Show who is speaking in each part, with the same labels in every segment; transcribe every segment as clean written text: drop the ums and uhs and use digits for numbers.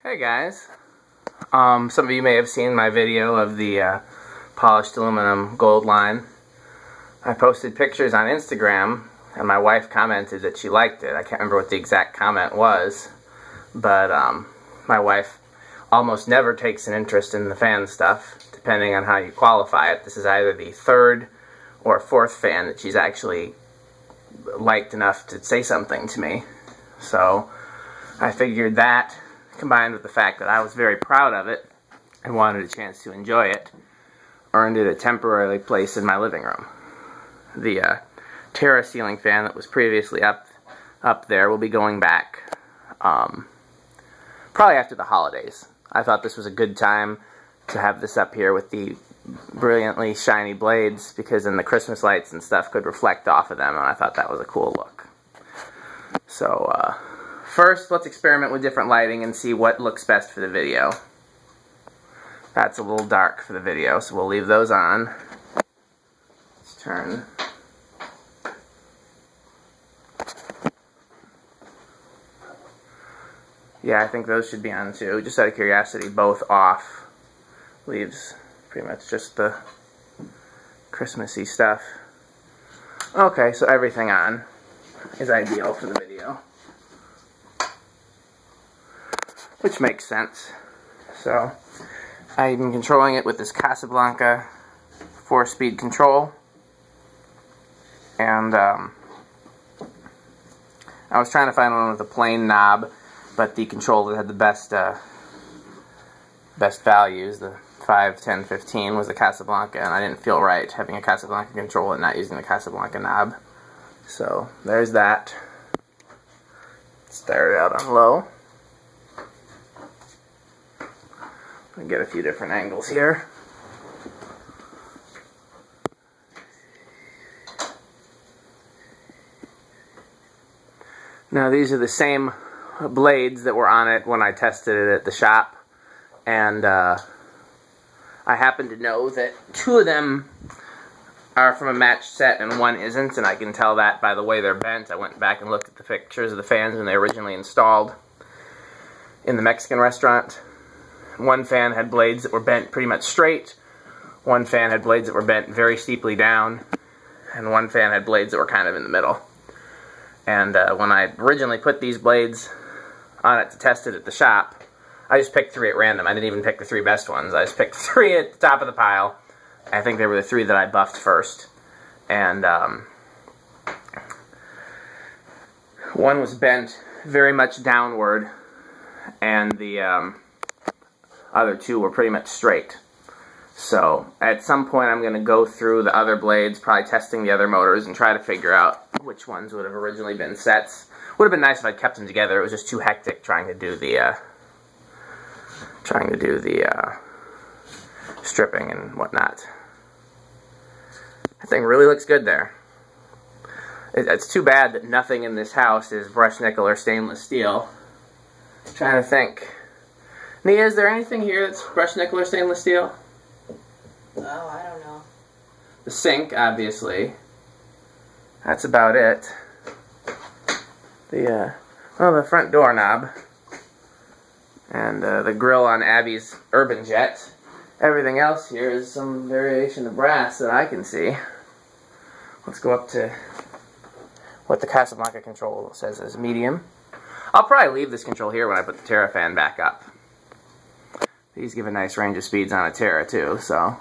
Speaker 1: Hey guys, some of you may have seen my video of the polished aluminum gold line. I posted pictures on Instagram and my wife commented that she liked it. I can't remember what the exact comment was, but my wife almost never takes an interest in the fan stuff, depending on how you qualify it. This is either the third or fourth fan that she's actually liked enough to say something to me. So I figured that, combined with the fact that I was very proud of it and wanted a chance to enjoy it, earned it a temporary place in my living room. The Terra ceiling fan that was previously up there will be going back probably after the holidays. I thought this was a good time to have this up here with the brilliantly shiny blades, because then the Christmas lights and stuff could reflect off of them, and I thought that was a cool look. So first, let's experiment with different lighting and see what looks best for the video. That's a little dark for the video, so we'll leave those on. Let's turn. Yeah, I think those should be on too. Just out of curiosity, both off. Leaves pretty much just the Christmassy stuff. Okay, so everything on is ideal for the video, which makes sense. So I'm controlling it with this Casablanca 4-speed control, and I was trying to find one with a plain knob, but the control that had the best values, the 5, 10, 15, was the Casablanca, and I didn't feel right having a Casablanca control and not using the Casablanca knob. So there's that. Start it out on low. I'll get a few different angles here. Now these are the same blades that were on it when I tested it at the shop, and I happen to know that 2 of them are from a matched set and 1 isn't, and I can tell that by the way they're bent. I went back and looked at the pictures of the fans when they were originally installed in the Mexican restaurant. 1 fan had blades that were bent pretty much straight, 1 fan had blades that were bent very steeply down, and 1 fan had blades that were kind of in the middle. And when I originally put these blades on it to test it at the shop, I just picked 3 at random. I didn't even pick the 3 best ones. I just picked 3 at the top of the pile. I think they were the 3 that I buffed first. And 1 was bent very much downward, and the other 2 were pretty much straight. So at some point I'm going to go through the other blades, probably testing the other motors, and try to figure out which ones would have originally been sets. Would have been nice if I'd kept them together. It was just too hectic trying to do the stripping and whatnot. That thing really looks good there. It's too bad that nothing in this house is brushed nickel or stainless steel. I'm trying to think. Nia, is there anything here that's brushed nickel or stainless steel?
Speaker 2: Oh, I don't know.
Speaker 1: The sink, obviously. That's about it. The front doorknob. And the grill on Abby's Urban Jet. Everything else here is some variation of brass that I can see. Let's go up to what the Casablanca control says is medium. I'll probably leave this control here when I put the Terra fan back up. These give a nice range of speeds on a Terra too, so.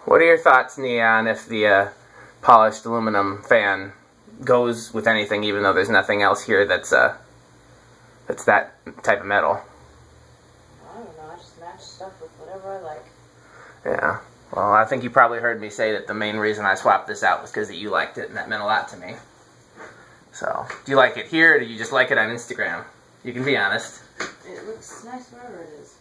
Speaker 1: What are your thoughts, Nia, on if the polished aluminum fan goes with anything, even though there's nothing else here that's that type of metal?
Speaker 2: I don't know, I just match stuff with whatever I like.
Speaker 1: Yeah, well, I think you probably heard me say that the main reason I swapped this out was because you liked it, and that meant a lot to me. So, do you like it here, or do you just like it on Instagram? You can be honest.
Speaker 2: It looks nice wherever it is.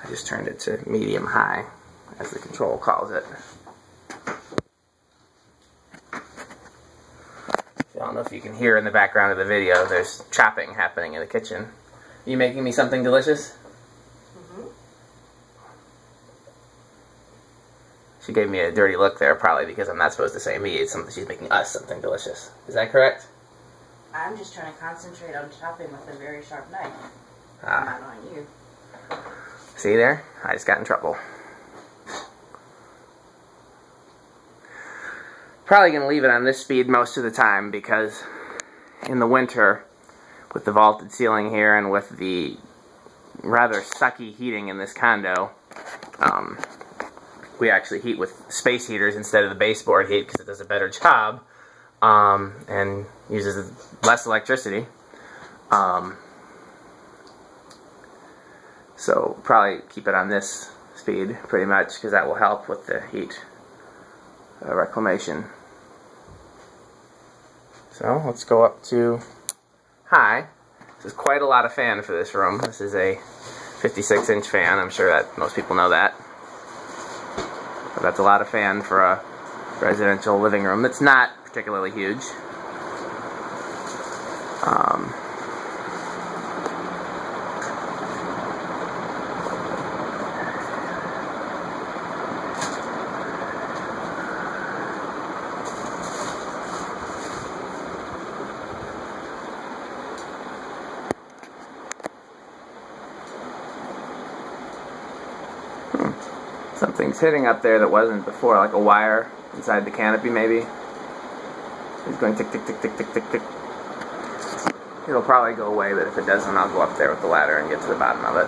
Speaker 1: I just turned it to medium-high, as the control calls it. Feeling know if you can hear in the background of the video, there's chopping happening in the kitchen. Are you making me something delicious?
Speaker 2: Mm-hmm.
Speaker 1: She gave me a dirty look there, probably because I'm not supposed to say me. It's something, she's making us something delicious. Is that correct?
Speaker 2: I'm just trying to concentrate on chopping with a very sharp knife.
Speaker 1: Ah.
Speaker 2: Not on you.
Speaker 1: See there? I just got in trouble. Probably going to leave it on this speed most of the time because in the winter, with the vaulted ceiling here and with the rather sucky heating in this condo, we actually heat with space heaters instead of the baseboard heat because it does a better job and uses less electricity. So probably keep it on this speed pretty much because that will help with the heat reclamation. So let's go up to high. This is quite a lot of fan for this room. This is a 56-inch fan. I'm sure that most people know that. But that's a lot of fan for a residential living room that's not particularly huge. Something's hitting up there that wasn't before, like a wire inside the canopy maybe. It's going tick, tick, tick, tick, tick, tick, tick. It'll probably go away, but if it doesn't, I'll go up there with the ladder and get to the bottom of it.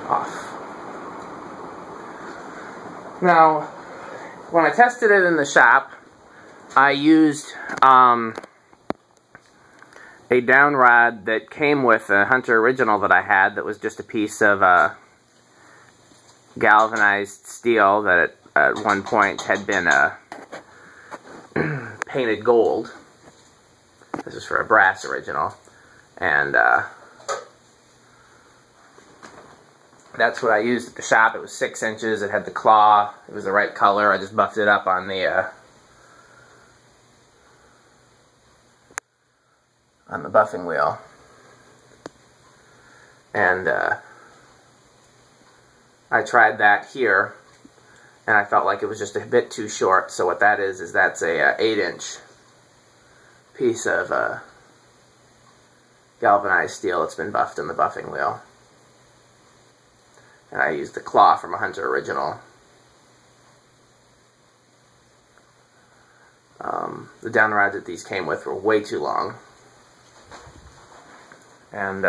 Speaker 1: Off. Now, when I tested it in the shop, I used a down rod that came with a Hunter original that I had that was just a piece of galvanized steel that at one point had been painted gold. This is for a brass original. And that's what I used at the shop. It was 6 inches. It had the claw. It was the right color. I just buffed it up on the buffing wheel. And I tried that here, and I felt like it was just a bit too short. So what that is that's a 8-inch piece of galvanized steel that's been buffed in the buffing wheel. And I used the claw from a Hunter original. The down rods that these came with were way too long. And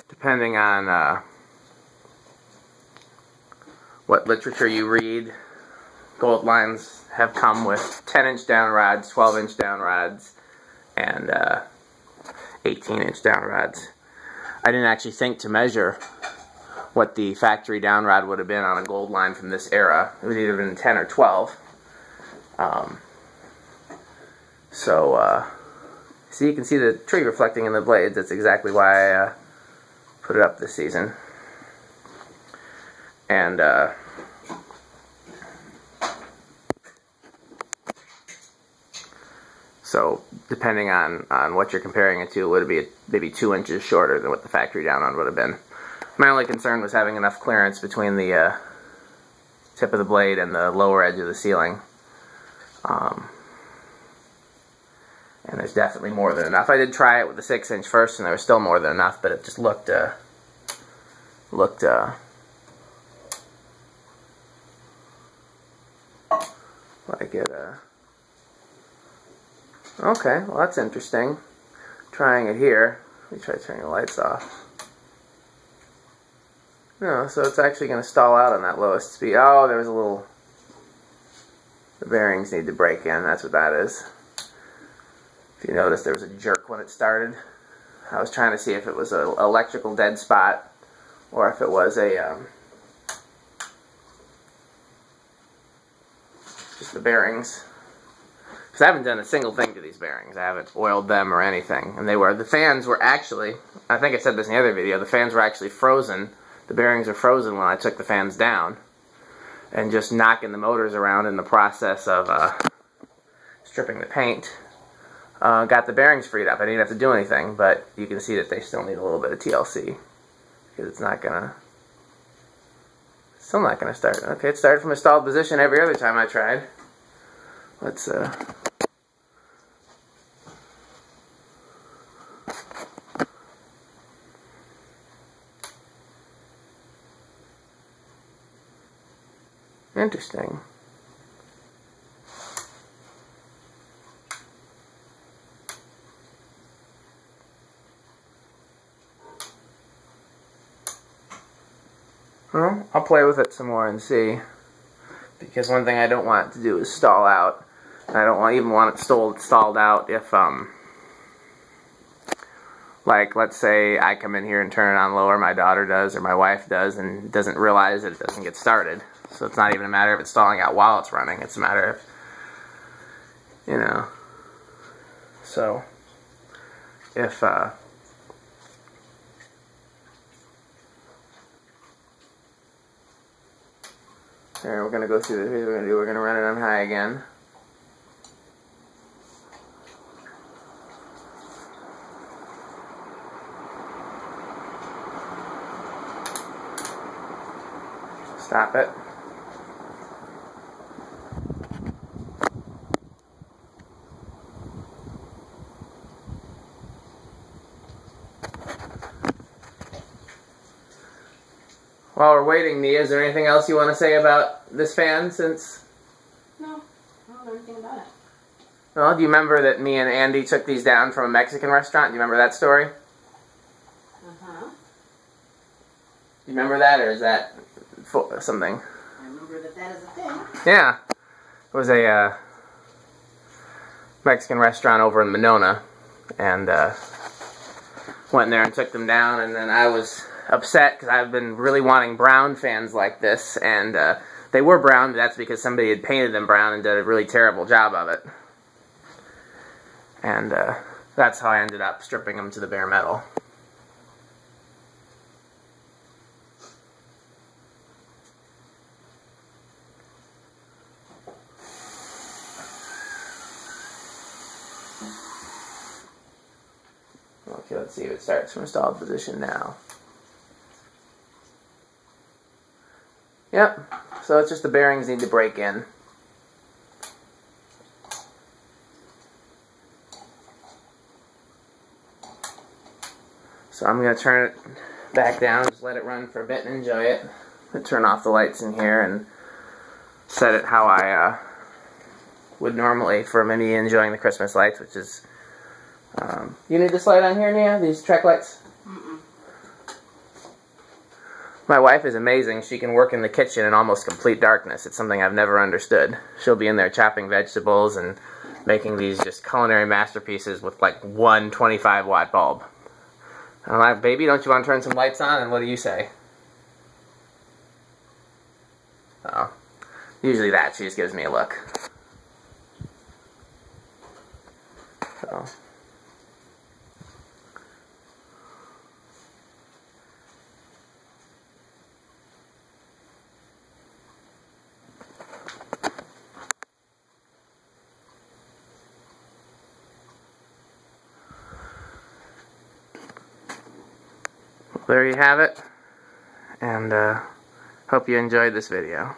Speaker 1: depending on what literature you read, gold lines have come with 10-inch down rods, 12-inch down rods, and 18-inch down rods. I didn't actually think to measure what the factory down rod would have been on a gold line from this era. It would either have been 10 or 12. So you can see the tree reflecting in the blades. That's exactly why I put it up this season. And so depending on what you're comparing it to, it would be maybe 2 inches shorter than what the factory down rod would have been. My only concern was having enough clearance between the tip of the blade and the lower edge of the ceiling. And there's definitely more than enough. I did try it with the 6-inch first, and there was still more than enough, but it just looked like it. Okay, well that's interesting. Trying it here. Let me try turning the lights off. No, so it's actually going to stall out on that lowest speed. Oh, there was a little... The bearings need to break in. That's what that is. If you notice, there was a jerk when it started. I was trying to see if it was an electrical dead spot or if it was a just the bearings. Because I haven't done a single thing to these bearings. I haven't oiled them or anything. And the fans were actually, I think I said this in the other video, the fans were actually frozen. The bearings were frozen when I took the fans down. And just knocking the motors around in the process of stripping the paint. Got the bearings freed up. I didn't have to do anything, but you can see that they still need a little bit of TLC. Because it's not gonna... Still not gonna start. Okay, it started from a stalled position every other time I tried. Let's interesting. Well, I'll play with it some more and see. Because one thing I don't want it to do is stall out. And I don't even want it stalled out if, like, let's say I come in here and turn it on lower, my daughter does, or my wife does, and doesn't realize that it doesn't get started. So it's not even a matter of it stalling out while it's running. It's a matter of, you know. So, if, here, we're going to go through this. We're going to run it on high again. Stop it. While we're waiting, Nia, is there anything else you want to say about this fan since...
Speaker 2: No, I don't know anything about it.
Speaker 1: Well, do you remember that me and Andy took these down from a Mexican restaurant? Do you remember that story?
Speaker 2: Uh-huh.
Speaker 1: Do you remember that, or is that something?
Speaker 2: I remember that is a thing.
Speaker 1: Yeah. It was a Mexican restaurant over in Monona, and went in there and took them down, and then I was upset because I've been really wanting brown fans like this, and they were brown, but that's because somebody had painted them brown and did a really terrible job of it. And that's how I ended up stripping them to the bare metal. Okay, let's see if it starts from stalled position now. Yep, so it's just the bearings need to break in. So I'm going to turn it back down, just let it run for a bit and enjoy it. Turn off the lights in here and set it how I would normally for me enjoying the Christmas lights, which is... you need this light on here, Nia? These track lights?
Speaker 2: Mm-mm.
Speaker 1: My wife is amazing. She can work in the kitchen in almost complete darkness. It's something I've never understood. She'll be in there chopping vegetables and making these just culinary masterpieces with like one 25-watt bulb. I'm like, baby, don't you want to turn some lights on? And what do you say? Oh, usually that. She just gives me a look. So... there you have it, and hope you enjoyed this video.